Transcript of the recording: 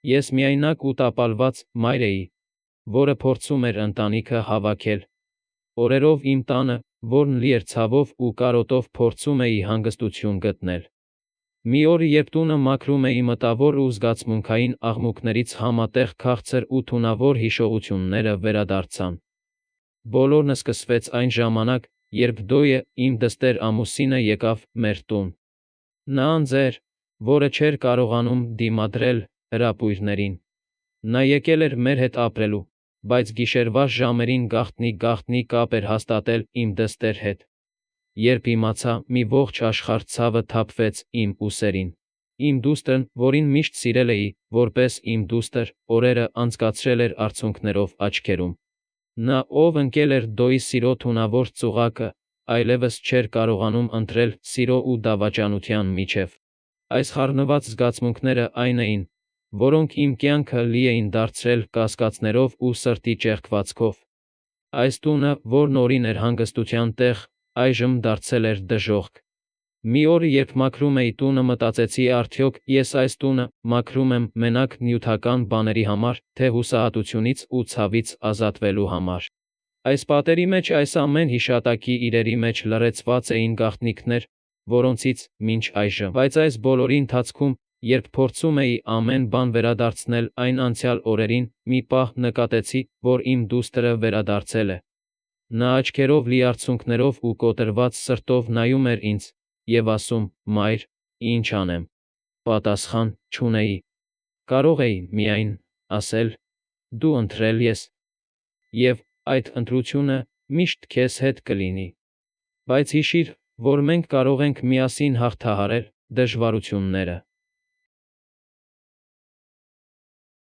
Ես միայնակ ու տապալված մայր էի, որը փորձում էր ընտանիքը հավաքել։ Օրերով իմ տանը, որն լի էր ցավով ու կարոտով, փորձում էի հանգստություն գտնել։ Մի օր, երբ տունը մաքրում էի, մտավոր ու զգացմունքային աղմուկներից համատեղ քաղցր ու թունավոր հիշողությունները վերադարձան։ Բոլորն սկսվեց այն ժամանակ, երբ Դոյը, իմ դստեր ամուսինը, եկավ մեր տուն։ Նա անձ էր, որը չէր կարողանում դիմադրել հրապույրներին։ Նա եկել էր մեր հետ ապրելու, բայց գիշերվա ժամերին գաղտնի կապ էր հաստատել իմ դստեր հետ։ Երբ իմացա, մի ողջ աշխարհ ցավը թափվեց իմ ուսերին։ Իմ դուստրն, որին միշտ սիրել էի, որպես իմ դուստր, օրերը անցկացրել էր արցունքներով աչքերում։ Նա, ով ընկել էր Դոյի սիրո թունավոր ծուղակը, այլևս չէր կարողանում ընտրել սիրո ու դավաճանության միջև։ Այս խառնված զգացմունքները այն էին, որոնք իմ կյանքը լի էին դարձրել կասկածներով ու սրտի ճեղքվածքով։ Այս տունը, որն օրին էր հանգստության տեղ, այժմ դարձել էր դժոխք։ Մի օր, երբ մաքրում էի տունը, մտածեցի, արդյոք ես այս տունը մաքրում եմ մենակ նյութական բաների համար, թե հուսահատությունից ու ցավից ազատվելու համար։ Այս պատերի մեջ, այս ամեն հիշատակի իրերի մեջ լռեցված էին գաղտնիքներ, որոնցից մինչ այժմ, բայց այս բոլորի ընթացքում, երբ փորձում էի ամեն բան վերադարձնել այն անցյալ օրերին, մի պահ նկատեցի, որ իմ դուստրը վերադարձել է։ Նա աչքերով լի արցունքներով ու կոտրված սրտով նայում էր ինձ և ասում. «Մայր, ինչ անեմ»։ Պատասխան չունեի։ Կարող էի միայն ասել. «Դու ընտրել ես, և այդ ընտրությունը միշտ քեզ հետ կլինի»։ Բայց հիշիր, որ մենք կարող ենք միասին հաղթահարել դժվարությունները։